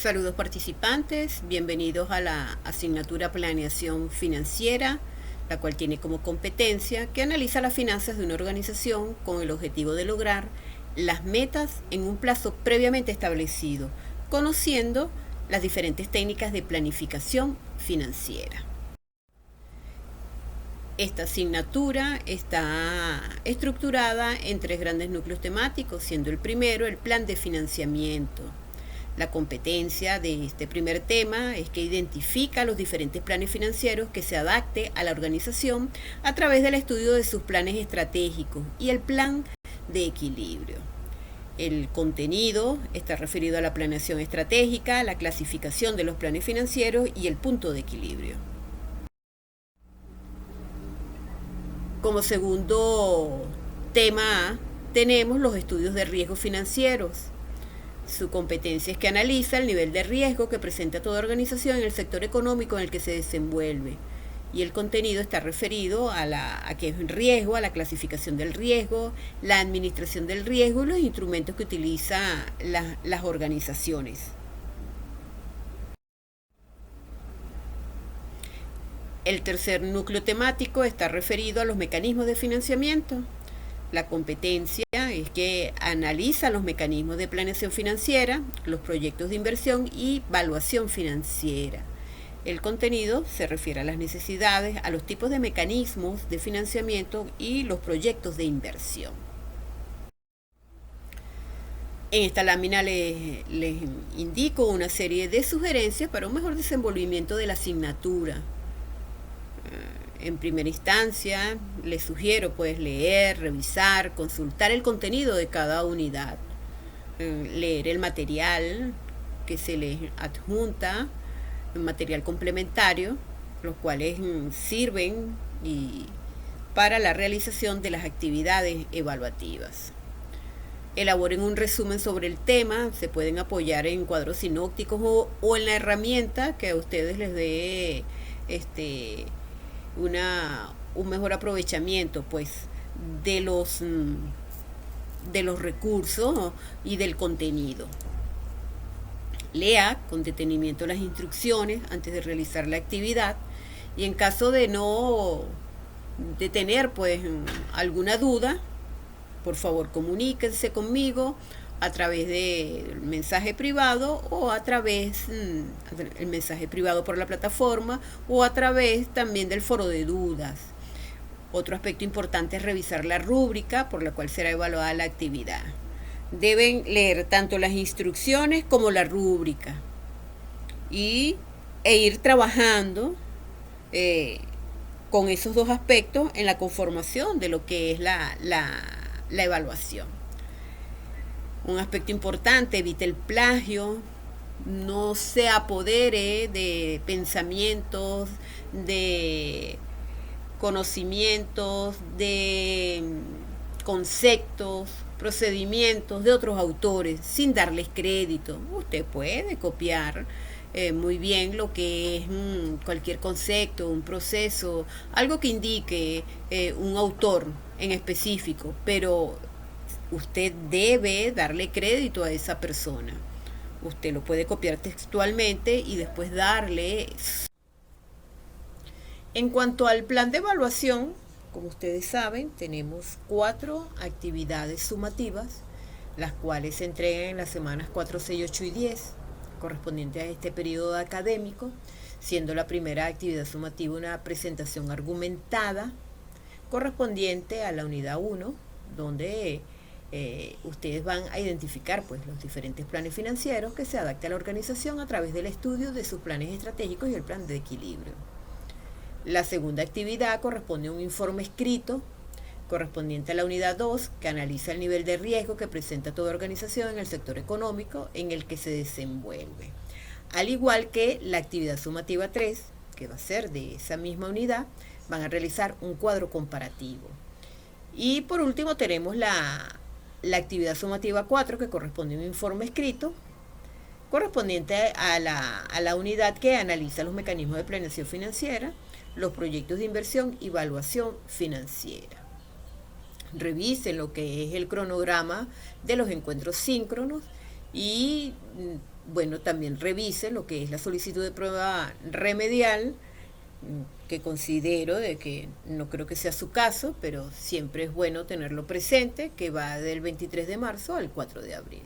Saludos participantes, bienvenidos a la asignatura Planeación Financiera, la cual tiene como competencia que analiza las finanzas de una organización con el objetivo de lograr las metas en un plazo previamente establecido, conociendo las diferentes técnicas de planificación financiera. Esta asignatura está estructurada en tres grandes núcleos temáticos, siendo el primero el plan de financiamiento. La competencia de este primer tema es que identifica los diferentes planes financieros que se adapte a la organización a través del estudio de sus planes estratégicos y el plan de equilibrio. El contenido está referido a la planeación estratégica, la clasificación de los planes financieros y el punto de equilibrio. Como segundo tema tenemos los estudios de riesgos financieros. Su competencia es que analiza el nivel de riesgo que presenta toda organización en el sector económico en el que se desenvuelve. Y el contenido está referido a qué es el riesgo, a la clasificación del riesgo, la administración del riesgo y los instrumentos que utilizan las organizaciones. El tercer núcleo temático está referido a los mecanismos de financiamiento. La competencia es que analiza los mecanismos de planeación financiera, los proyectos de inversión y evaluación financiera. El contenido se refiere a las necesidades, a los tipos de mecanismos de financiamiento y los proyectos de inversión. En esta lámina les indico una serie de sugerencias para un mejor desenvolvimiento de la asignatura. En primera instancia, les sugiero leer, revisar, consultar el contenido de cada unidad, leer el material que se les adjunta, el material complementario, los cuales sirven para la realización de las actividades evaluativas. Elaboren un resumen sobre el tema, se pueden apoyar en cuadros sinópticos o en la herramienta que a ustedes les dé un mejor aprovechamiento de los recursos y del contenido. Lea con detenimiento las instrucciones antes de realizar la actividad y en caso de tener alguna duda, por favor comuníquense conmigo a través del mensaje privado o a través del mensaje privado por la plataforma o a través también del foro de dudas. Otro aspecto importante es revisar la rúbrica por la cual será evaluada la actividad. Deben leer tanto las instrucciones como la rúbrica e ir trabajando con esos dos aspectos en la conformación de lo que es la evaluación. Un aspecto importante, evite el plagio, no se apodere de pensamientos, de conocimientos, de conceptos, procedimientos de otros autores sin darles crédito. Usted puede copiar muy bien lo que es cualquier concepto, un proceso, algo que indique un autor en específico, pero usted debe darle crédito a esa persona. Usted lo puede copiar textualmente y después darle. En cuanto al plan de evaluación, como ustedes saben, tenemos 4 actividades sumativas, las cuales se entregan en las semanas 4, 6, 8 y 10, correspondiente a este periodo académico, siendo la primera actividad sumativa una presentación argumentada, correspondiente a la unidad 1, donde ustedes van a identificar los diferentes planes financieros que se adapten a la organización a través del estudio de sus planes estratégicos y el plan de equilibrio. La segunda actividad corresponde a un informe escrito correspondiente a la unidad 2 que analiza el nivel de riesgo que presenta toda organización en el sector económico en el que se desenvuelve. Al igual que la actividad sumativa 3, que va a ser de esa misma unidad, van a realizar un cuadro comparativo. Y por último tenemos la actividad sumativa 4, que corresponde a un informe escrito correspondiente a la unidad que analiza los mecanismos de planeación financiera, los proyectos de inversión y evaluación financiera. Revisen lo que es el cronograma de los encuentros síncronos y bueno, también revise lo que es la solicitud de prueba remedial, que considero de que no creo que sea su caso, pero siempre es bueno tenerlo presente, que va del 23 de marzo al 4 de abril.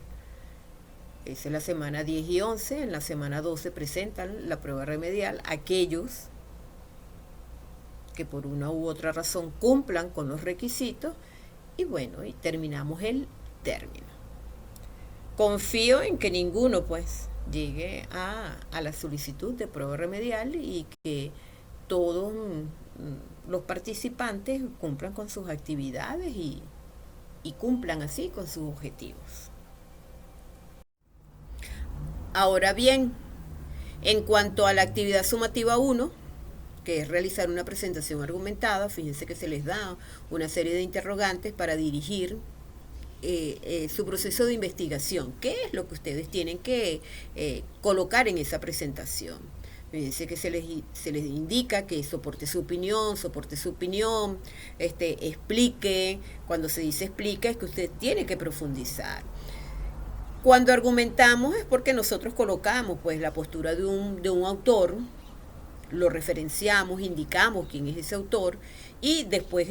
Esa es la semana 10 y 11. En la semana 12 presentan la prueba remedial aquellos que por una u otra razón cumplan con los requisitos, y bueno, y terminamos el término. Confío en que ninguno pues llegue a la solicitud de prueba remedial y que todos los participantes cumplan con sus actividades y cumplan así con sus objetivos. Ahora bien, en cuanto a la actividad sumativa 1, que es realizar una presentación argumentada, fíjense que se les da una serie de interrogantes para dirigir su proceso de investigación. ¿Qué es lo que ustedes tienen que colocar en esa presentación? Fíjense que se les indica que soporte su opinión, explique. Cuando se dice explica es que usted tiene que profundizar. Cuando argumentamos es porque nosotros colocamos pues la postura de un autor, lo referenciamos, indicamos quién es ese autor, y después,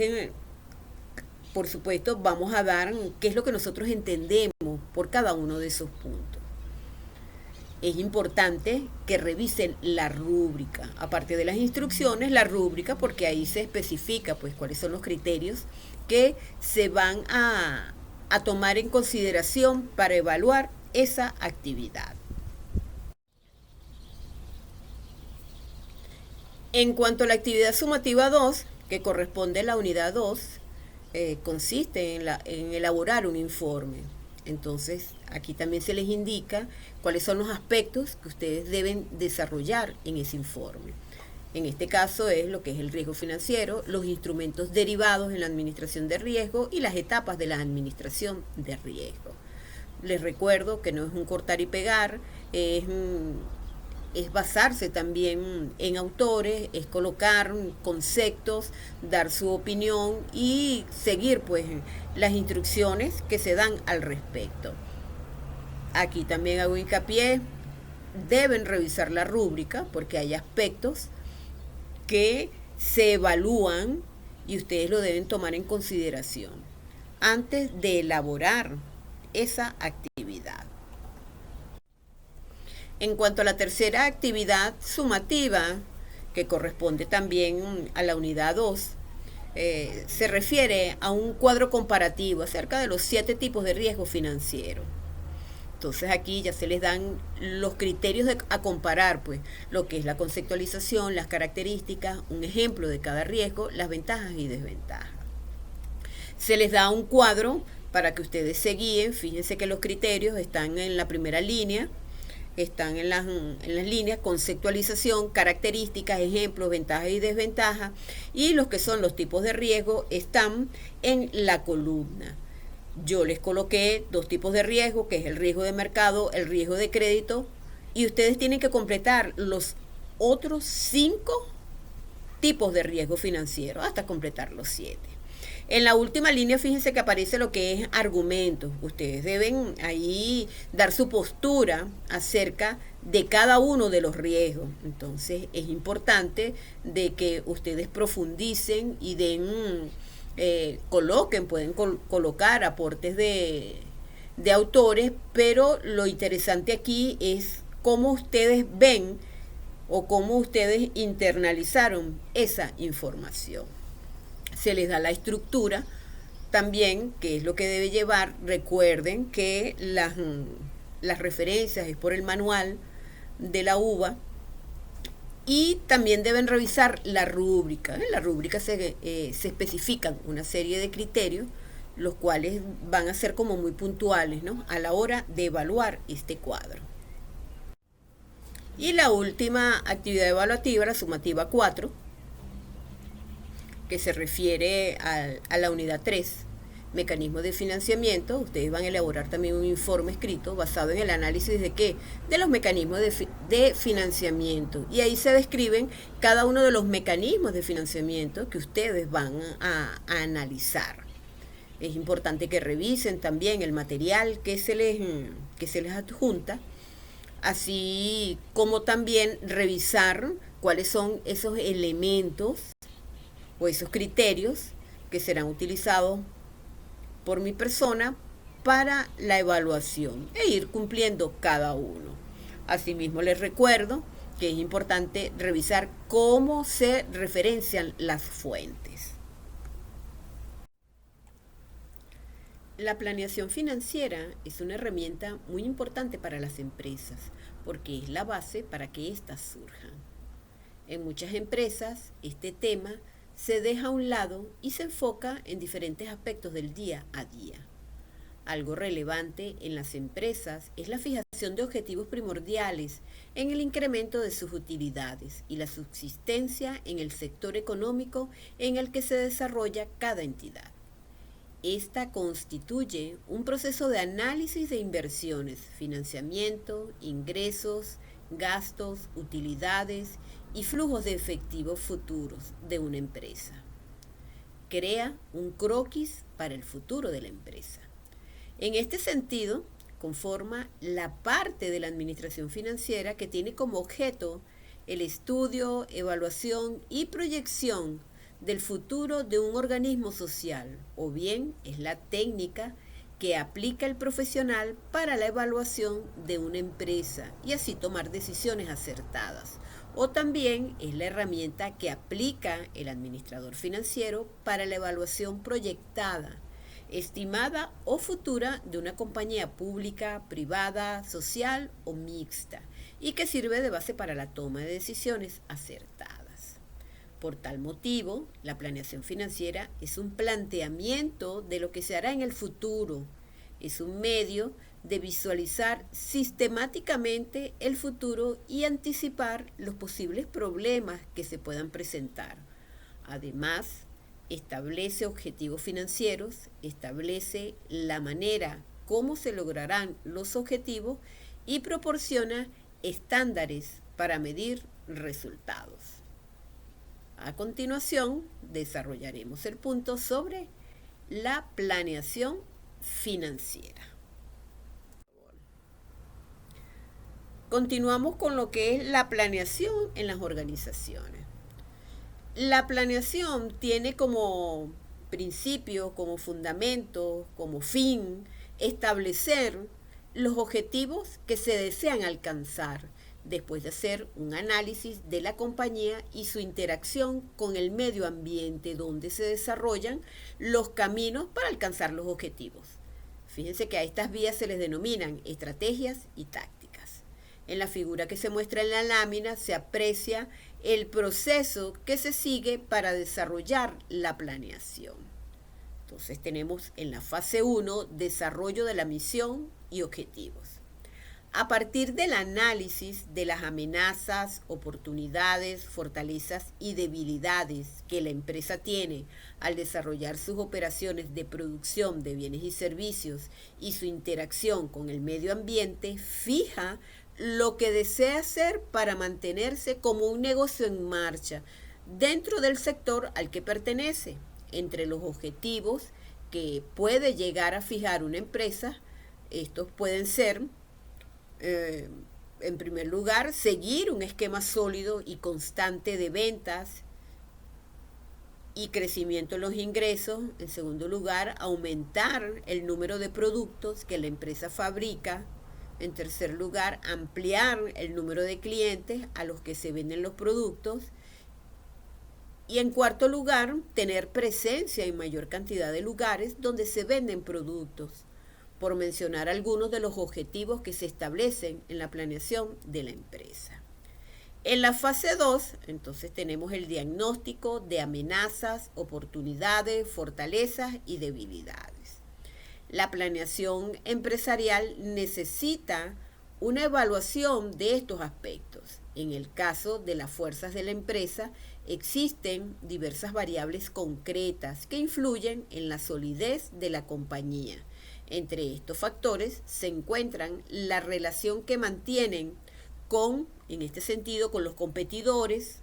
por supuesto, vamos a dar qué es lo que nosotros entendemos por cada uno de esos puntos. Es importante que revisen la rúbrica, aparte de las instrucciones, la rúbrica, porque ahí se especifica pues cuáles son los criterios que se van a tomar en consideración para evaluar esa actividad. En cuanto a la actividad sumativa 2, que corresponde a la unidad 2, consiste en elaborar un informe. Entonces, aquí también se les indica cuáles son los aspectos que ustedes deben desarrollar en ese informe. En este caso es lo que es el riesgo financiero, los instrumentos derivados en la administración de riesgo y las etapas de la administración de riesgo. Les recuerdo que no es un cortar y pegar, es basarse también en autores, es colocar conceptos, dar su opinión y seguir pues las instrucciones que se dan al respecto. Aquí también hago hincapié, deben revisar la rúbrica porque hay aspectos que se evalúan y ustedes lo deben tomar en consideración antes de elaborar esa actividad. En cuanto a la tercera actividad sumativa, que corresponde también a la unidad 2, se refiere a un cuadro comparativo acerca de los 7 tipos de riesgo financiero. Entonces aquí ya se les dan los criterios a comparar, pues lo que es la conceptualización, las características, un ejemplo de cada riesgo, las ventajas y desventajas. Se les da un cuadro para que ustedes se guíen. Fíjense que los criterios están en la primera línea, están en las líneas conceptualización, características, ejemplos, ventajas y desventajas, y los que son los tipos de riesgo están en la columna. Yo les coloqué 2 tipos de riesgo, que es el riesgo de mercado, el riesgo de crédito, y ustedes tienen que completar los otros 5 tipos de riesgo financiero hasta completar los 7. En la última línea, fíjense que aparece lo que es argumentos. Ustedes deben ahí dar su postura acerca de cada uno de los riesgos. Entonces, es importante de que ustedes profundicen y den, coloquen, pueden colocar aportes de autores, pero lo interesante aquí es cómo ustedes ven o cómo ustedes internalizaron esa información. Se les da la estructura también, que es lo que debe llevar. Recuerden que las referencias es por el manual de la UBA, y también deben revisar la rúbrica. En la rúbrica se especifican una serie de criterios, los cuales van a ser como muy puntuales, ¿no?, a la hora de evaluar este cuadro. Y la última actividad evaluativa, la sumativa 4, que se refiere a la unidad 3, mecanismos de financiamiento. Ustedes van a elaborar también un informe escrito basado en el análisis de ¿qué? De los mecanismos de financiamiento. Y ahí se describen cada uno de los mecanismos de financiamiento que ustedes van a analizar. Es importante que revisen también el material que se les adjunta así como también revisar cuáles son esos elementos o esos criterios que serán utilizados por mi persona para la evaluación e ir cumpliendo cada uno. Asimismo, les recuerdo que es importante revisar cómo se referencian las fuentes. La planeación financiera es una herramienta muy importante para las empresas porque es la base para que éstas surjan. En muchas empresas, este tema se deja a un lado y se enfoca en diferentes aspectos del día a día. Algo relevante en las empresas es la fijación de objetivos primordiales en el incremento de sus utilidades y la subsistencia en el sector económico en el que se desarrolla cada entidad. Esta constituye un proceso de análisis de inversiones, financiamiento, ingresos, gastos, utilidades y flujos de efectivos futuros de una empresa. Crea un croquis para el futuro de la empresa. En este sentido, conforma la parte de la administración financiera que tiene como objeto el estudio, evaluación y proyección del futuro de un organismo social, o bien es la técnica que aplica el profesional para la evaluación de una empresa y así tomar decisiones acertadas, o también es la herramienta que aplica el administrador financiero para la evaluación proyectada, estimada o futura de una compañía pública, privada, social o mixta, y que sirve de base para la toma de decisiones acertadas. Por tal motivo, la planeación financiera es un planteamiento de lo que se hará en el futuro. Es un medio de visualizar sistemáticamente el futuro y anticipar los posibles problemas que se puedan presentar. Además, establece objetivos financieros, establece la manera cómo se lograrán los objetivos y proporciona estándares para medir resultados. A continuación, desarrollaremos el punto sobre la planeación financiera. Continuamos con lo que es la planeación en las organizaciones. La planeación tiene como principio, como fundamento, como fin, establecer los objetivos que se desean alcanzar después de hacer un análisis de la compañía y su interacción con el medio ambiente donde se desarrollan los caminos para alcanzar los objetivos. Fíjense que a estas vías se les denominan estrategias y tácticas. En la figura que se muestra en la lámina se aprecia el proceso que se sigue para desarrollar la planeación. Entonces tenemos en la fase 1 desarrollo de la misión y objetivos. A partir del análisis de las amenazas, oportunidades, fortalezas y debilidades que la empresa tiene al desarrollar sus operaciones de producción de bienes y servicios y su interacción con el medio ambiente, fija lo que desea hacer para mantenerse como un negocio en marcha dentro del sector al que pertenece. Entre los objetivos que puede llegar a fijar una empresa, estos pueden ser en primer lugar, seguir un esquema sólido y constante de ventas y crecimiento en los ingresos. En segundo lugar, aumentar el número de productos que la empresa fabrica. En tercer lugar, ampliar el número de clientes a los que se venden los productos. Y en cuarto lugar, tener presencia en mayor cantidad de lugares donde se venden productos, por mencionar algunos de los objetivos que se establecen en la planeación de la empresa. En la fase 2, entonces tenemos el diagnóstico de amenazas, oportunidades, fortalezas y debilidades. La planeación empresarial necesita una evaluación de estos aspectos. En el caso de las fuerzas de la empresa, existen diversas variables concretas que influyen en la solidez de la compañía. Entre estos factores se encuentran la relación que mantienen en este sentido, con los competidores,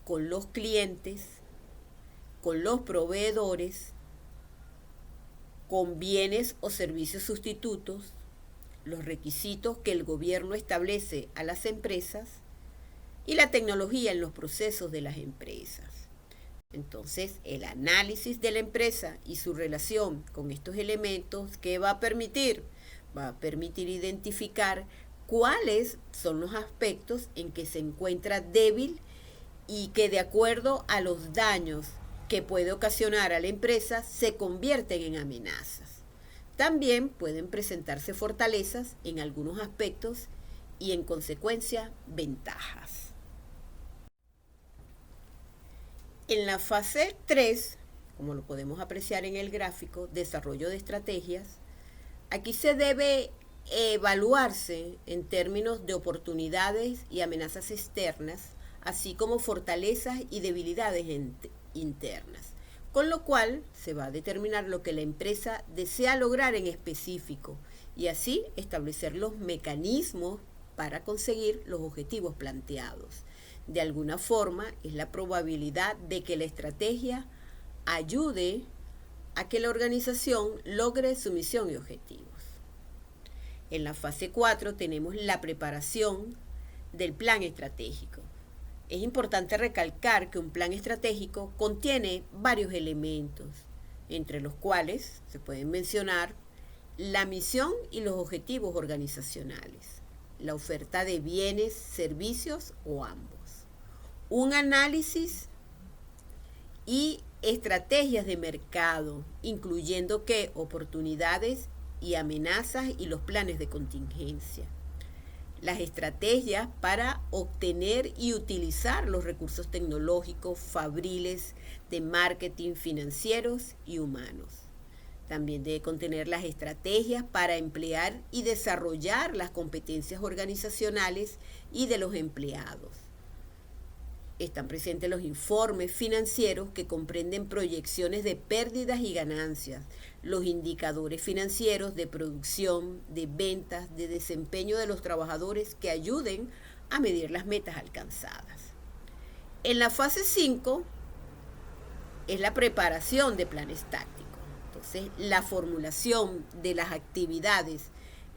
con los clientes, con los proveedores, con bienes o servicios sustitutos, los requisitos que el gobierno establece a las empresas y la tecnología en los procesos de las empresas. Entonces, el análisis de la empresa y su relación con estos elementos, ¿qué va a permitir? Va a permitir identificar cuáles son los aspectos en que se encuentra débil y que de acuerdo a los daños que puede ocasionar a la empresa se convierten en amenazas. También pueden presentarse fortalezas en algunos aspectos y en consecuencia ventajas. En la fase 3, como lo podemos apreciar en el gráfico, desarrollo de estrategias, aquí se debe evaluarse en términos de oportunidades y amenazas externas, así como fortalezas y debilidades internas, con lo cual se va a determinar lo que la empresa desea lograr en específico y así establecer los mecanismos para conseguir los objetivos planteados. De alguna forma, es la probabilidad de que la estrategia ayude a que la organización logre su misión y objetivos. En la fase 4 tenemos la preparación del plan estratégico. Es importante recalcar que un plan estratégico contiene varios elementos, entre los cuales se pueden mencionar la misión y los objetivos organizacionales, la oferta de bienes, servicios o ambos, un análisis y estrategias de mercado, incluyendo oportunidades y amenazas y los planes de contingencia, las estrategias para obtener y utilizar los recursos tecnológicos, fabriles, de marketing, financieros y humanos. También debe contener las estrategias para emplear y desarrollar las competencias organizacionales y de los empleados. Están presentes los informes financieros que comprenden proyecciones de pérdidas y ganancias, los indicadores financieros de producción, de ventas, de desempeño de los trabajadores que ayuden a medir las metas alcanzadas. En la fase 5 es la preparación de planes tácticos. Entonces, la formulación de las actividades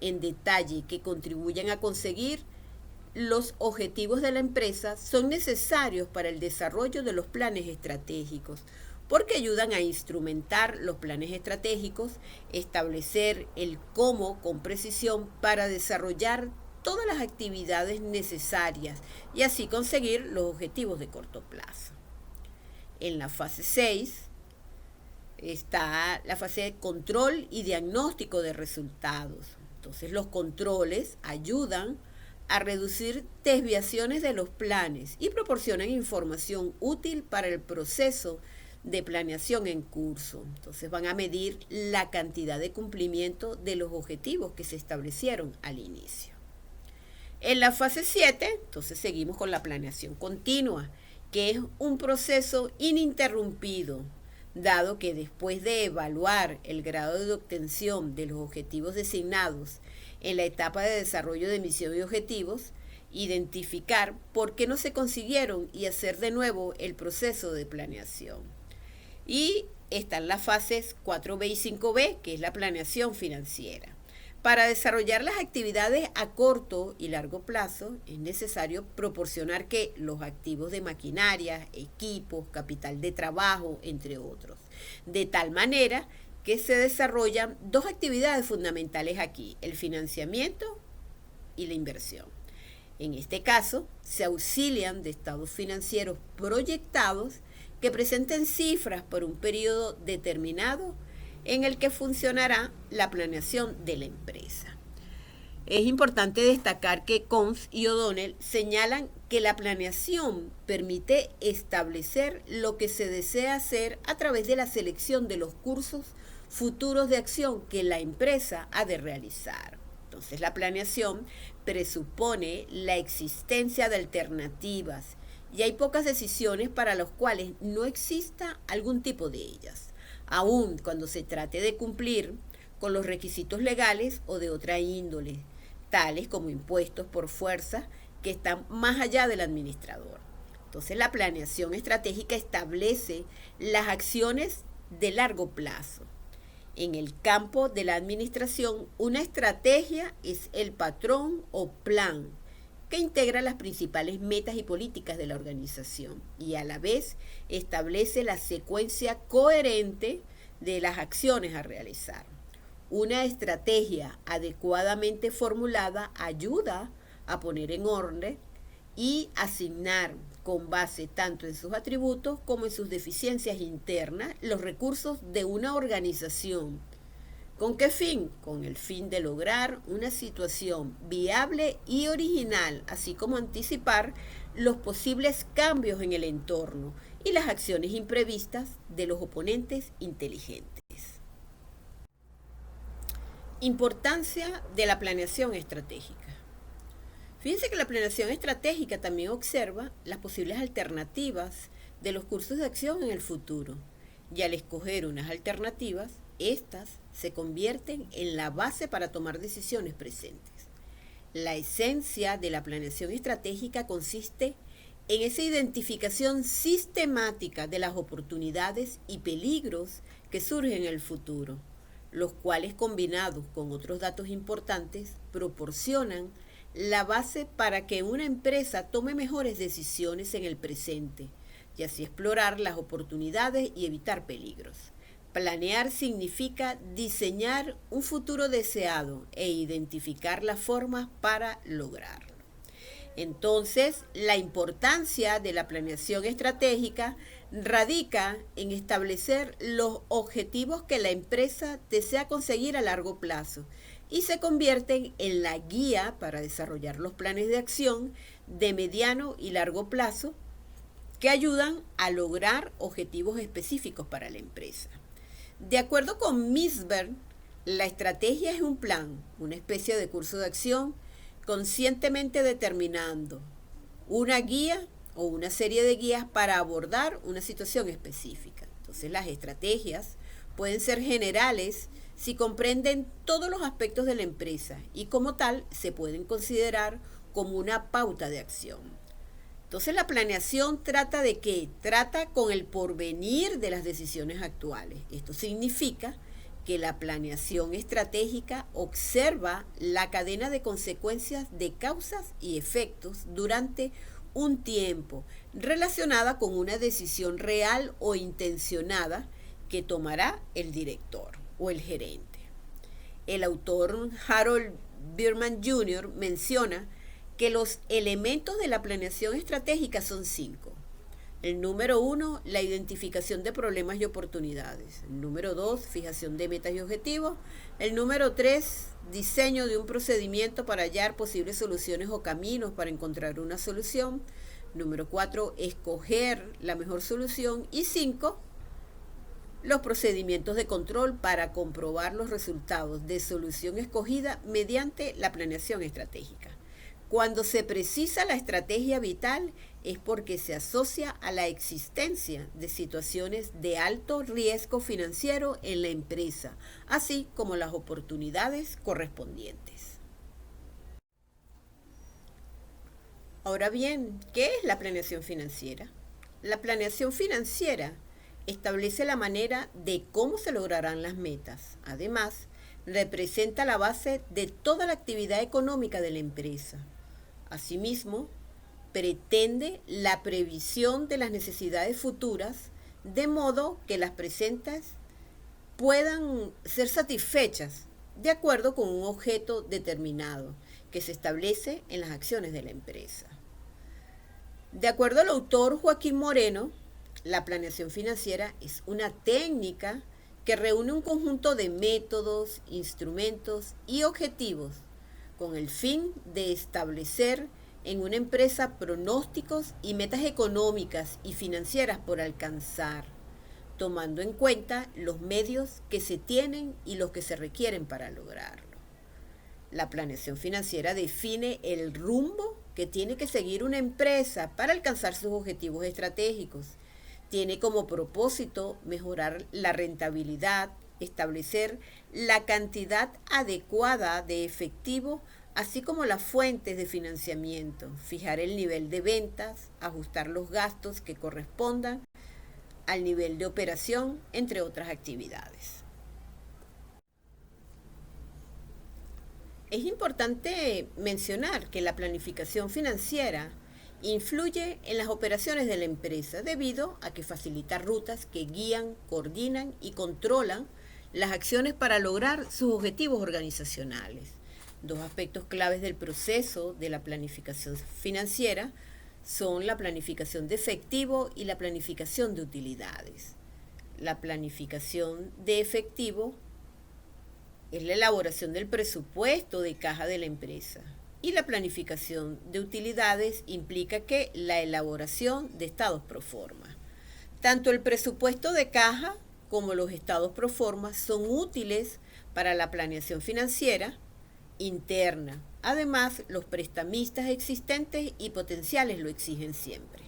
en detalle que contribuyan a conseguir los objetivos de la empresa son necesarios para el desarrollo de los planes estratégicos, porque ayudan a instrumentar los planes estratégicos, establecer el cómo con precisión para desarrollar todas las actividades necesarias y así conseguir los objetivos de corto plazo. En la fase 6 está la fase de control y diagnóstico de resultados. Entonces, los controles ayudan a reducir desviaciones de los planes y proporcionan información útil para el proceso de planeación en curso. Entonces van a medir la cantidad de cumplimiento de los objetivos que se establecieron al inicio. En la fase 7, entonces seguimos con la planeación continua, que es un proceso ininterrumpido, dado que después de evaluar el grado de obtención de los objetivos designados en la etapa de desarrollo de misión y objetivos, identificar por qué no se consiguieron y hacer de nuevo el proceso de planeación. Y están las fases 4B y 5B, que es la planeación financiera. Para desarrollar las actividades a corto y largo plazo es necesario proporcionar que los activos de maquinaria, equipos, capital de trabajo, entre otros, de tal manera que se desarrollan dos actividades fundamentales aquí, el financiamiento y la inversión. En este caso, se auxilian de estados financieros proyectados que presenten cifras por un periodo determinado en el que funcionará la planeación de la empresa. Es importante destacar que Cons y O'Donnell señalan que la planeación permite establecer lo que se desea hacer a través de la selección de los cursos futuros de acción que la empresa ha de realizar. Entonces, la planeación presupone la existencia de alternativas y hay pocas decisiones para las cuales no exista algún tipo de ellas, aun cuando se trate de cumplir con los requisitos legales o de otra índole, tales como impuestos por fuerza que están más allá del administrador. Entonces, la planeación estratégica establece las acciones de largo plazo. En el campo de la administración, una estrategia es el patrón o plan que integra las principales metas y políticas de la organización y a la vez establece la secuencia coherente de las acciones a realizar. Una estrategia adecuadamente formulada ayuda a poner en orden y asignar con base tanto en sus atributos como en sus deficiencias internas los recursos de una organización. ¿Con qué fin? Con el fin de lograr una situación viable y original, así como anticipar los posibles cambios en el entorno y las acciones imprevistas de los oponentes inteligentes. Importancia de la planeación estratégica. Fíjense que la planeación estratégica también observa las posibles alternativas de los cursos de acción en el futuro. Y al escoger unas alternativas, estas se convierten en la base para tomar decisiones presentes. La esencia de la planeación estratégica consiste en esa identificación sistemática de las oportunidades y peligros que surgen en el futuro, los cuales combinados con otros datos importantes proporcionan la base para que una empresa tome mejores decisiones en el presente y así explorar las oportunidades y evitar peligros. Planear significa diseñar un futuro deseado e identificar las formas para lograrlo. Entonces, la importancia de la planeación estratégica radica en establecer los objetivos que la empresa desea conseguir a largo plazo y se convierten en la guía para desarrollar los planes de acción de mediano y largo plazo que ayudan a lograr objetivos específicos para la empresa. De acuerdo con Misberg, la estrategia es un plan, una especie de curso de acción conscientemente determinando una guía o una serie de guías para abordar una situación específica. Entonces, las estrategias pueden ser generales si comprenden todos los aspectos de la empresa y como tal se pueden considerar como una pauta de acción. Entonces la planeación trata de qué? Trata con el porvenir de las decisiones actuales. Esto significa que la planeación estratégica observa la cadena de consecuencias de causas y efectos durante un tiempo relacionada con una decisión real o intencionada que tomará el director o el gerente. El autor Harold Birman Jr. menciona que los elementos de la planeación estratégica son 5. El número 1, la identificación de problemas y oportunidades. El número 2, fijación de metas y objetivos. El número 3, diseño de un procedimiento para hallar posibles soluciones o caminos para encontrar una solución. Número 4, escoger la mejor solución. Y 5, los procedimientos de control para comprobar los resultados de solución escogida mediante la planeación estratégica. Cuando se precisa la estrategia vital es porque se asocia a la existencia de situaciones de alto riesgo financiero en la empresa, así como las oportunidades correspondientes. Ahora bien, ¿qué es la planeación financiera? La planeación financiera establece la manera de cómo se lograrán las metas. Además, representa la base de toda la actividad económica de la empresa. Asimismo, pretende la previsión de las necesidades futuras de modo que las presentes puedan ser satisfechas de acuerdo con un objeto determinado que se establece en las acciones de la empresa. De acuerdo al autor Joaquín Moreno, la planeación financiera es una técnica que reúne un conjunto de métodos, instrumentos y objetivos con el fin de establecer en una empresa pronósticos y metas económicas y financieras por alcanzar, tomando en cuenta los medios que se tienen y los que se requieren para lograrlo. La planeación financiera define el rumbo que tiene que seguir una empresa para alcanzar sus objetivos estratégicos. Tiene como propósito mejorar la rentabilidad, establecer la cantidad adecuada de efectivo, así como las fuentes de financiamiento, fijar el nivel de ventas, ajustar los gastos que correspondan al nivel de operación, entre otras actividades. Es importante mencionar que la planificación financiera influye en las operaciones de la empresa debido a que facilita rutas que guían, coordinan y controlan las acciones para lograr sus objetivos organizacionales. Dos aspectos claves del proceso de la planificación financiera son la planificación de efectivo y la planificación de utilidades. La planificación de efectivo es la elaboración del presupuesto de caja de la empresa. Y la planificación de utilidades implica que la elaboración de estados pro forma. Tanto el presupuesto de caja como los estados pro forma son útiles para la planeación financiera interna. Además, los prestamistas existentes y potenciales lo exigen siempre.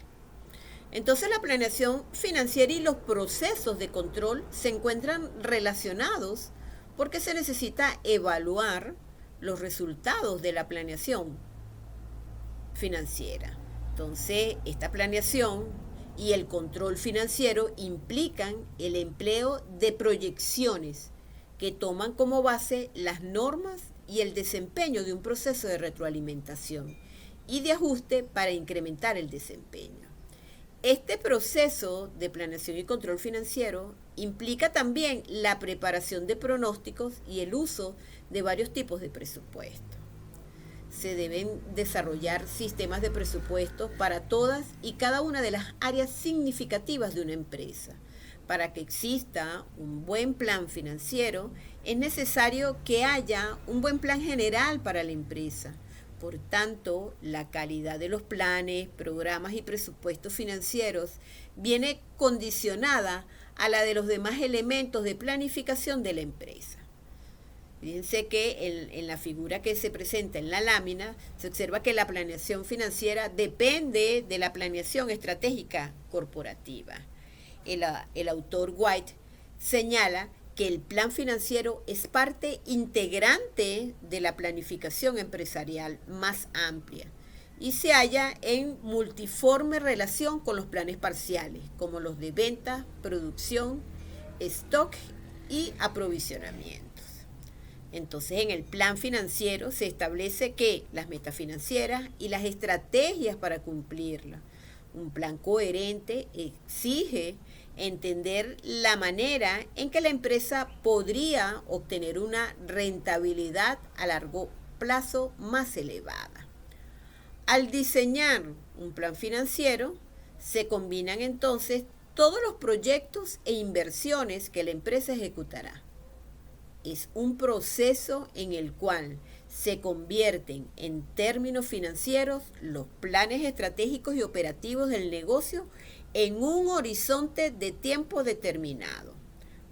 Entonces, la planeación financiera y los procesos de control se encuentran relacionados porque se necesita evaluar los resultados de la planeación financiera. Entonces, esta planeación y el control financiero implican el empleo de proyecciones que toman como base las normas y el desempeño de un proceso de retroalimentación y de ajuste para incrementar el desempeño. Este proceso de planeación y control financiero implica también la preparación de pronósticos y el uso de varios tipos de presupuestos. Se deben desarrollar sistemas de presupuestos para todas y cada una de las áreas significativas de una empresa. Para que exista un buen plan financiero, es necesario que haya un buen plan general para la empresa. Por tanto, la calidad de los planes, programas y presupuestos financieros viene condicionada a la de los demás elementos de planificación de la empresa. Fíjense que en la figura que se presenta en la lámina se observa que la planeación financiera depende de la planeación estratégica corporativa. El autor White señala que el plan financiero es parte integrante de la planificación empresarial más amplia y se halla en multiforme relación con los planes parciales, como los de venta, producción, stock y aprovisionamientos. Entonces, en el plan financiero se establece que las metas financieras y las estrategias para cumplirlas. Un plan coherente exige entender la manera en que la empresa podría obtener una rentabilidad a largo plazo más elevada. Al diseñar un plan financiero, se combinan entonces todos los proyectos e inversiones que la empresa ejecutará. Es un proceso en el cual se convierten en términos financieros los planes estratégicos y operativos del negocio en un horizonte de tiempo determinado,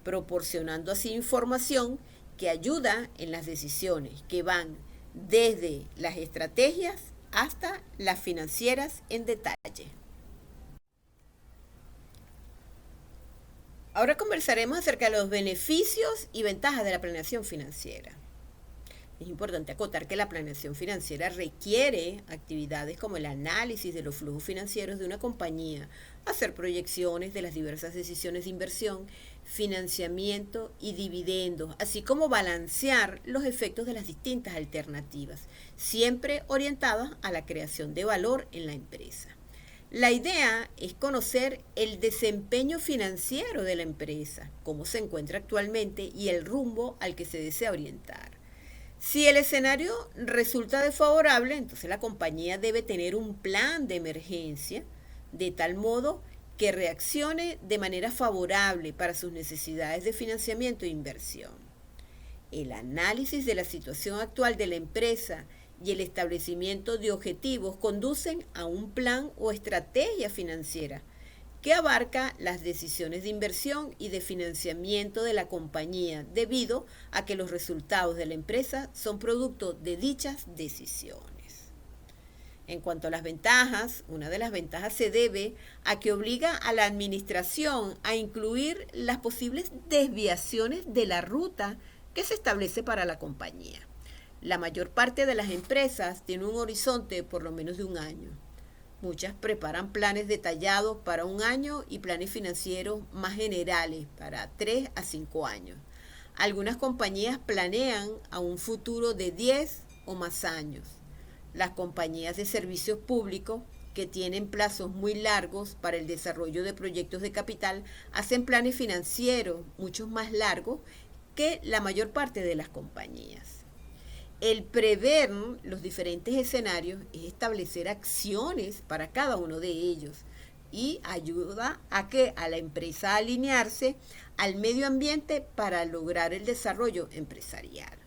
proporcionando así información que ayuda en las decisiones que van desde las estrategias hasta las financieras en detalle. Ahora conversaremos acerca de los beneficios y ventajas de la planeación financiera. Es importante acotar que la planeación financiera requiere actividades como el análisis de los flujos financieros de una compañía, hacer proyecciones de las diversas decisiones de inversión, financiamiento y dividendos, así como balancear los efectos de las distintas alternativas, siempre orientadas a la creación de valor en la empresa. La idea es conocer el desempeño financiero de la empresa, cómo se encuentra actualmente y el rumbo al que se desea orientar. Si el escenario resulta desfavorable, entonces la compañía debe tener un plan de emergencia de tal modo que reaccione de manera favorable para sus necesidades de financiamiento e inversión. El análisis de la situación actual de la empresa y el establecimiento de objetivos conducen a un plan o estrategia financiera que abarca las decisiones de inversión y de financiamiento de la compañía debido a que los resultados de la empresa son producto de dichas decisiones. En cuanto a las ventajas, una de las ventajas se debe a que obliga a la administración a incluir las posibles desviaciones de la ruta que se establece para la compañía. La mayor parte de las empresas tiene un horizonte de por lo menos de un año. Muchas preparan planes detallados para un año y planes financieros más generales para 3 a 5 años. Algunas compañías planean a un futuro de 10 o más años. Las compañías de servicios públicos que tienen plazos muy largos para el desarrollo de proyectos de capital hacen planes financieros mucho más largos que la mayor parte de las compañías. El prever los diferentes escenarios es establecer acciones para cada uno de ellos y ayuda a la empresa a alinearse al medio ambiente para lograr el desarrollo empresarial.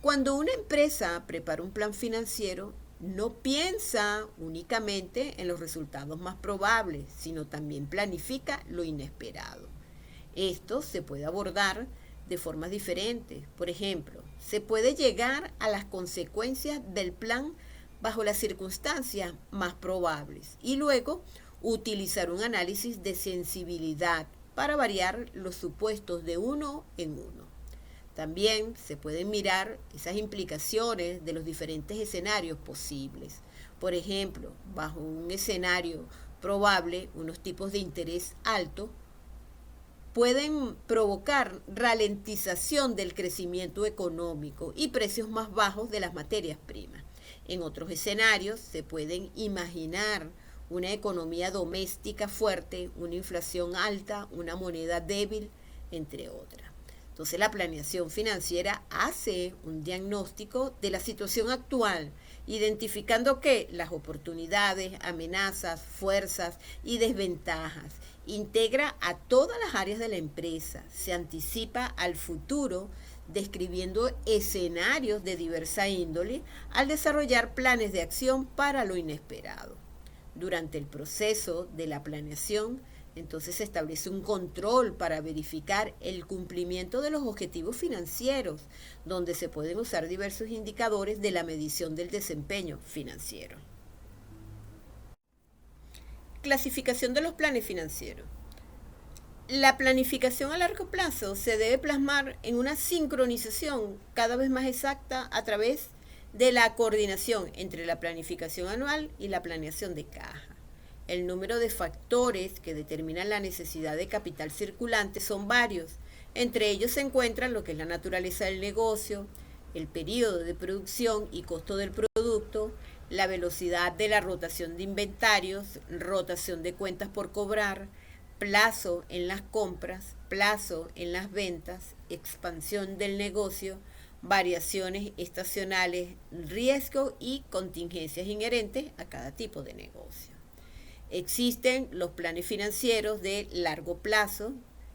Cuando una empresa prepara un plan financiero, no piensa únicamente en los resultados más probables, sino también planifica lo inesperado. Esto se puede abordar de formas diferentes. Por ejemplo, se puede llegar a las consecuencias del plan bajo las circunstancias más probables y luego utilizar un análisis de sensibilidad para variar los supuestos de uno en uno. También se pueden mirar esas implicaciones de los diferentes escenarios posibles. Por ejemplo, bajo un escenario probable, unos tipos de interés alto pueden provocar ralentización del crecimiento económico y precios más bajos de las materias primas. En otros escenarios se pueden imaginar una economía doméstica fuerte, una inflación alta, una moneda débil, entre otras. Entonces la planeación financiera hace un diagnóstico de la situación actual, identificando que las oportunidades, amenazas, fuerzas y desventajas. Integra a todas las áreas de la empresa, se anticipa al futuro, describiendo escenarios de diversa índole al desarrollar planes de acción para lo inesperado. Durante el proceso de la planeación, entonces se establece un control para verificar el cumplimiento de los objetivos financieros, donde se pueden usar diversos indicadores de la medición del desempeño financiero. Clasificación de los planes financieros. La planificación a largo plazo se debe plasmar en una sincronización cada vez más exacta a través de la coordinación entre la planificación anual y la planeación de caja. El número de factores que determinan la necesidad de capital circulante son varios. Entre ellos se encuentran lo que es la naturaleza del negocio, el periodo de producción y costo del producto, la velocidad de la rotación de inventarios, rotación de cuentas por cobrar, plazo en las compras, plazo en las ventas, expansión del negocio, variaciones estacionales, riesgo y contingencias inherentes a cada tipo de negocio. Existen los planes financieros de largo plazo,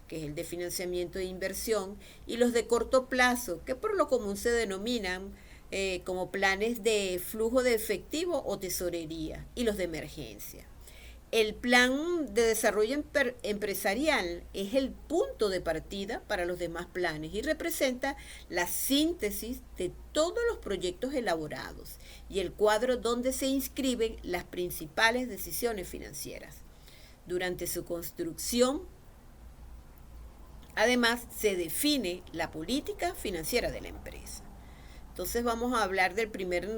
que es el de financiamiento de inversión, y los de corto plazo, que por lo común se denominan como planes de flujo de efectivo o tesorería, y los de emergencia. El plan de desarrollo empresarial es el punto de partida para los demás planes y representa la síntesis de todos los proyectos elaborados y el cuadro donde se inscriben las principales decisiones financieras. Durante su construcción, además, se define la política financiera de la empresa. Entonces vamos a hablar del primer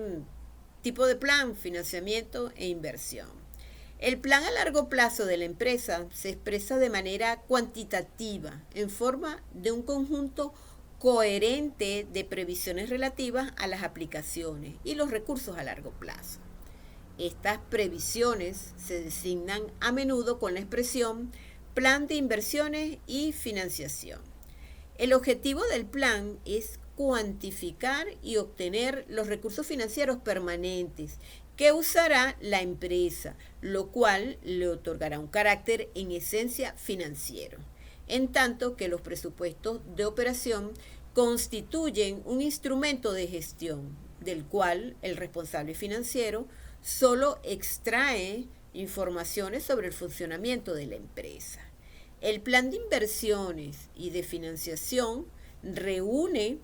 tipo de plan, financiamiento e inversión. El plan a largo plazo de la empresa se expresa de manera cuantitativa, en forma de un conjunto coherente de previsiones relativas a las aplicaciones y los recursos a largo plazo. Estas previsiones se designan a menudo con la expresión plan de inversiones y financiación. El objetivo del plan es cuantificar y obtener los recursos financieros permanentes que usará la empresa, lo cual le otorgará un carácter en esencia financiero, en tanto que los presupuestos de operación constituyen un instrumento de gestión, del cual el responsable financiero solo extrae informaciones sobre el funcionamiento de la empresa. El plan de inversiones y de financiación reúne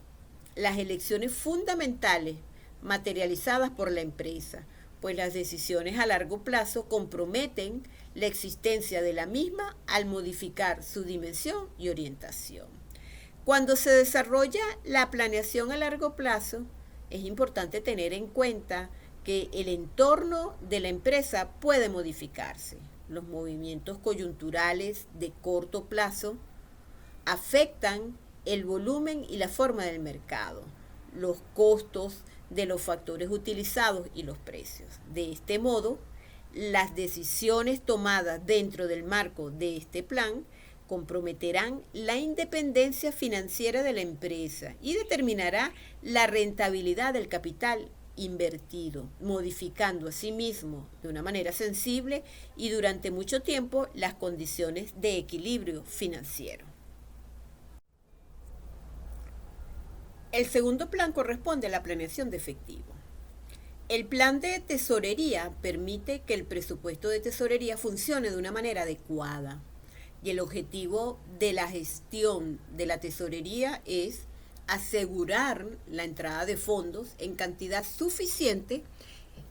las elecciones fundamentales materializadas por la empresa, pues las decisiones a largo plazo comprometen la existencia de la misma al modificar su dimensión y orientación. Cuando se desarrolla la planeación a largo plazo, es importante tener en cuenta que el entorno de la empresa puede modificarse. Los movimientos coyunturales de corto plazo afectan el volumen y la forma del mercado, los costos de los factores utilizados y los precios. De este modo, las decisiones tomadas dentro del marco de este plan comprometerán la independencia financiera de la empresa y determinará la rentabilidad del capital invertido, modificando asimismo de una manera sensible y durante mucho tiempo las condiciones de equilibrio financiero. El segundo plan corresponde a la planeación de efectivo. El plan de tesorería permite que el presupuesto de tesorería funcione de una manera adecuada. Y el objetivo de la gestión de la tesorería es asegurar la entrada de fondos en cantidad suficiente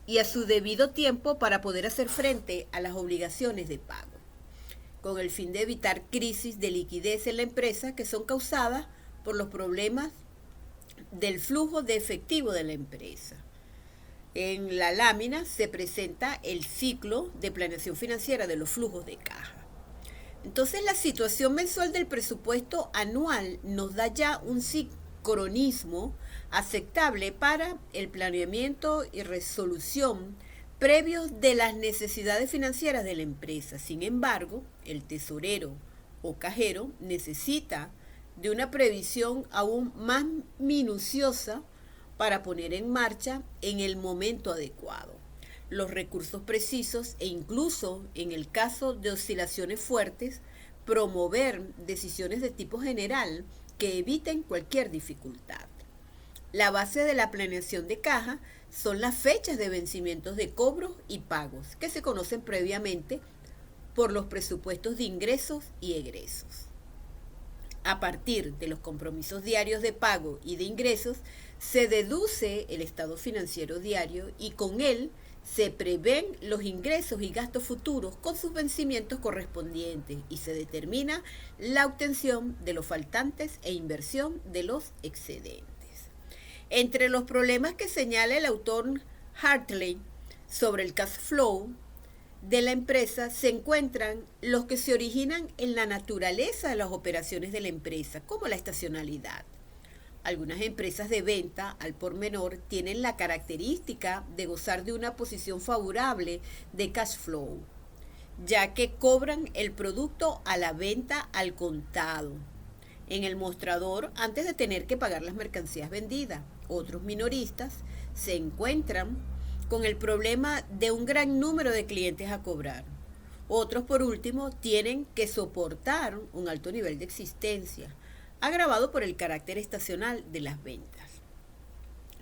y a su debido tiempo para poder hacer frente a las obligaciones de pago, con el fin de evitar crisis de liquidez en la empresa que son causadas por los problemas del flujo de efectivo de la empresa. En la lámina se presenta el ciclo de planeación financiera de los flujos de caja. Entonces, la situación mensual del presupuesto anual nos da ya un sincronismo aceptable para el planeamiento y resolución previos de las necesidades financieras de la empresa. Sin embargo, el tesorero o cajero necesita de una previsión aún más minuciosa para poner en marcha en el momento adecuado los recursos precisos e incluso, en el caso de oscilaciones fuertes, promover decisiones de tipo general que eviten cualquier dificultad. La base de la planeación de caja son las fechas de vencimientos de cobros y pagos, que se conocen previamente por los presupuestos de ingresos y egresos. A partir de los compromisos diarios de pago y de ingresos, se deduce el estado financiero diario y con él se prevén los ingresos y gastos futuros con sus vencimientos correspondientes y se determina la obtención de los faltantes e inversión de los excedentes. Entre los problemas que señala el autor Hartley sobre el cash flow de la empresa se encuentran los que se originan en la naturaleza de las operaciones de la empresa, como la estacionalidad. Algunas empresas de venta al por menor tienen la característica de gozar de una posición favorable de cash flow, ya que cobran el producto a la venta al contado en el mostrador antes de tener que pagar las mercancías vendidas. Otros minoristas se encuentran con el problema de un gran número de clientes a cobrar. Otros, por último, tienen que soportar un alto nivel de existencia, agravado por el carácter estacional de las ventas.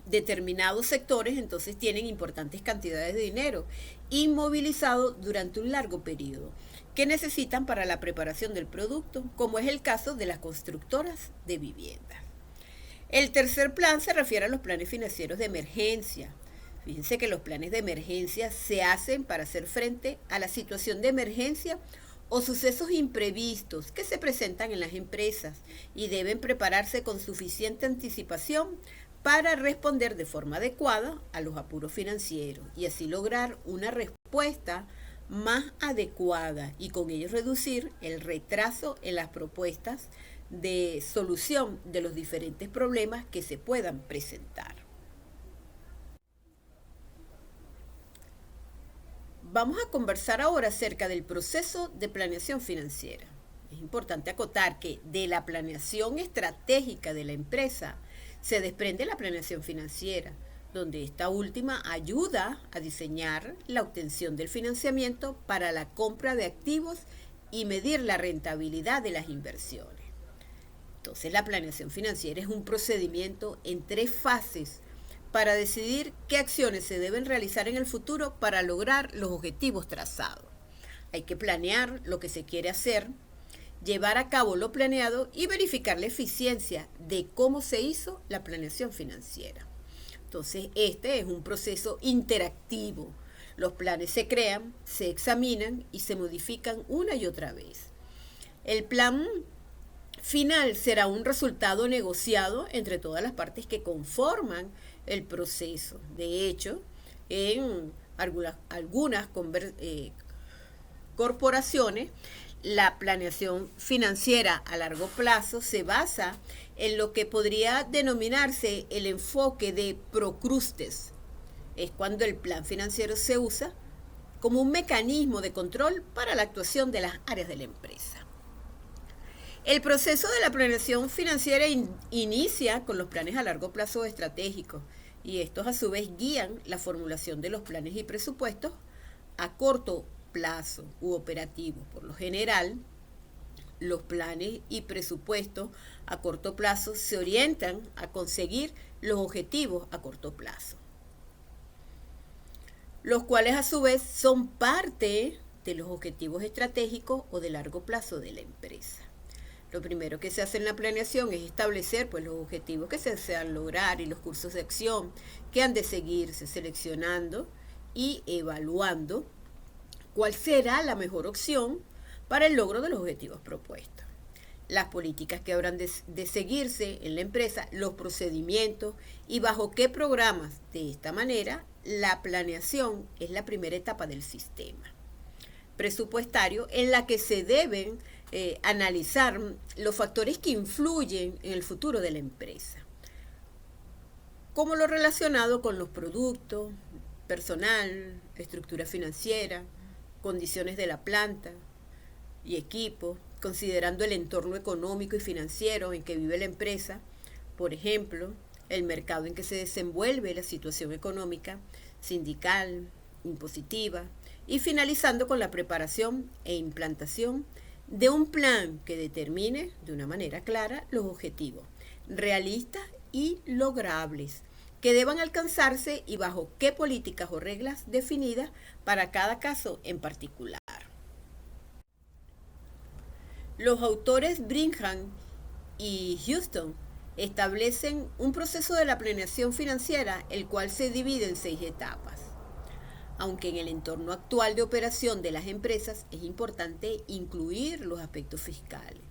Determinados sectores entonces tienen importantes cantidades de dinero inmovilizado durante un largo periodo que necesitan para la preparación del producto, como es el caso de las constructoras de viviendas. El tercer plan se refiere a los planes financieros de emergencia. Fíjense que los planes de emergencia se hacen para hacer frente a la situación de emergencia o sucesos imprevistos que se presentan en las empresas y deben prepararse con suficiente anticipación para responder de forma adecuada a los apuros financieros y así lograr una respuesta más adecuada y con ello reducir el retraso en las propuestas de solución de los diferentes problemas que se puedan presentar. Vamos a conversar ahora acerca del proceso de planeación financiera. Es importante acotar que de la planeación estratégica de la empresa se desprende la planeación financiera, donde esta última ayuda a diseñar la obtención del financiamiento para la compra de activos y medir la rentabilidad de las inversiones. Entonces, la planeación financiera es un procedimiento en 3 fases para decidir qué acciones se deben realizar en el futuro para lograr los objetivos trazados. Hay que planear lo que se quiere hacer, llevar a cabo lo planeado y verificar la eficiencia de cómo se hizo la planeación financiera. Entonces, este es un proceso interactivo. Los planes se crean, se examinan y se modifican una y otra vez. El plan final será un resultado negociado entre todas las partes que conforman el proceso. De hecho, en algunas corporaciones, La planeación financiera a largo plazo se basa en lo que podría denominarse el enfoque de Procrustes. Es cuando el plan financiero se usa como un mecanismo de control para la actuación de las áreas de la empresa. El proceso de la planeación financiera inicia con los planes a largo plazo estratégicos y estos a su vez guían la formulación de los planes y presupuestos a corto plazo u operativos. Por lo general, los planes y presupuestos a corto plazo se orientan a conseguir los objetivos a corto plazo, los cuales a su vez son parte de los objetivos estratégicos o de largo plazo de la empresa. Lo primero que se hace en la planeación es establecer los objetivos que se desean lograr y los cursos de acción que han de seguirse, seleccionando y evaluando cuál será la mejor opción para el logro de los objetivos propuestos. Las políticas que habrán de seguirse en la empresa, los procedimientos y bajo qué programas. De esta manera, la planeación es la primera etapa del sistema presupuestario en la que se deben analizar los factores que influyen en el futuro de la empresa, como lo relacionado con los productos, personal, estructura financiera, condiciones de la planta y equipo, considerando el entorno económico y financiero en que vive la empresa, por ejemplo, el mercado en que se desenvuelve la situación económica, sindical, impositiva, y finalizando con la preparación e implantación de un plan que determine de una manera clara los objetivos realistas y logrables que deban alcanzarse y bajo qué políticas o reglas definidas para cada caso en particular. Los autores Brigham y Houston establecen un proceso de la planeación financiera, el cual se divide en 6 etapas. Aunque en el entorno actual de operación de las empresas es importante incluir los aspectos fiscales,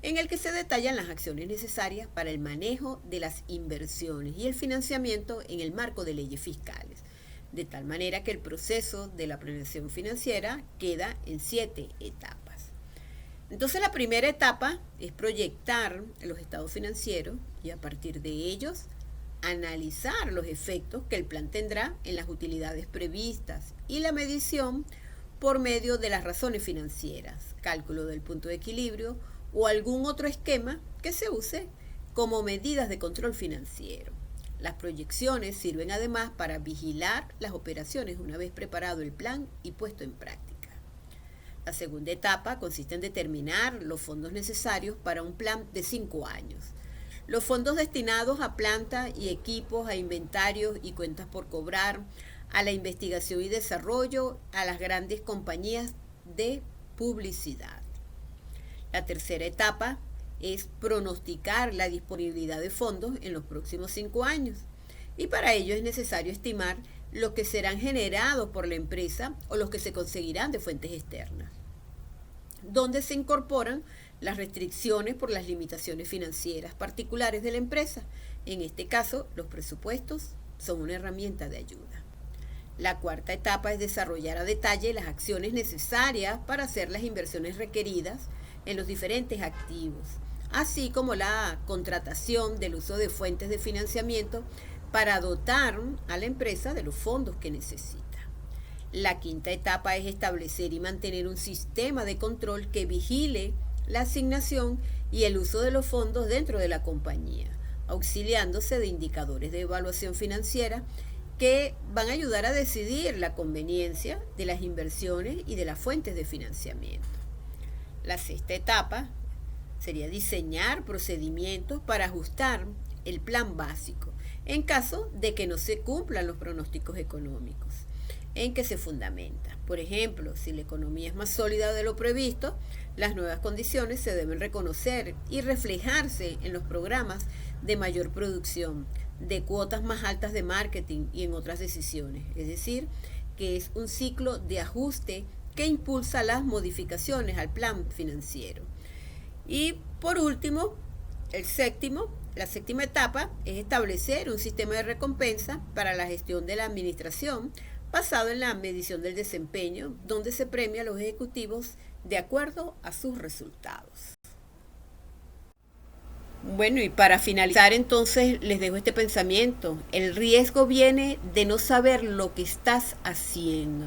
en el que se detallan las acciones necesarias para el manejo de las inversiones y el financiamiento en el marco de leyes fiscales, de tal manera que el proceso de la planeación financiera queda en 7 etapas. Entonces, la primera etapa es proyectar los estados financieros y a partir de ellos analizar los efectos que el plan tendrá en las utilidades previstas y la medición por medio de las razones financieras, cálculo del punto de equilibrio o algún otro esquema que se use como medidas de control financiero. Las proyecciones sirven además para vigilar las operaciones una vez preparado el plan y puesto en práctica. La segunda etapa consiste en determinar los fondos necesarios para un plan de 5 años. Los fondos destinados a planta y equipos, a inventarios y cuentas por cobrar, a la investigación y desarrollo, a las grandes compañías de publicidad. La tercera etapa es pronosticar la disponibilidad de fondos en los próximos 5 años. Y para ello es necesario estimar los que serán generados por la empresa o los que se conseguirán de fuentes externas, donde se incorporan las restricciones por las limitaciones financieras particulares de la empresa. En este caso, los presupuestos son una herramienta de ayuda. La cuarta etapa es desarrollar a detalle las acciones necesarias para hacer las inversiones requeridas en los diferentes activos, así como la contratación del uso de fuentes de financiamiento para dotar a la empresa de los fondos que necesita. La quinta etapa es establecer y mantener un sistema de control que vigile la asignación y el uso de los fondos dentro de la compañía, auxiliándose de indicadores de evaluación financiera que van a ayudar a decidir la conveniencia de las inversiones y de las fuentes de financiamiento. La sexta etapa sería diseñar procedimientos para ajustar el plan básico en caso de que no se cumplan los pronósticos económicos en que se fundamenta. Por ejemplo, si la economía es más sólida de lo previsto, las nuevas condiciones se deben reconocer y reflejarse en los programas de mayor producción, de cuotas más altas de marketing y en otras decisiones. Es decir, que es un ciclo de ajuste que impulsa las modificaciones al plan financiero. Y por último, la séptima etapa es establecer un sistema de recompensa para la gestión de la administración basado en la medición del desempeño, donde se premia a los ejecutivos de acuerdo a sus resultados. Bueno, y para finalizar entonces les dejo este pensamiento. El riesgo viene de no saber lo que estás haciendo.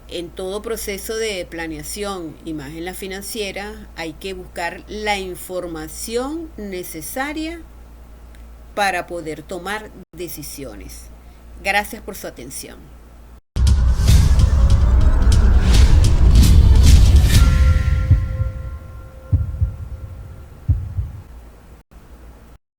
En todo proceso de planeación y más en la financiera hay que buscar la información necesaria para poder tomar decisiones. Gracias por su atención.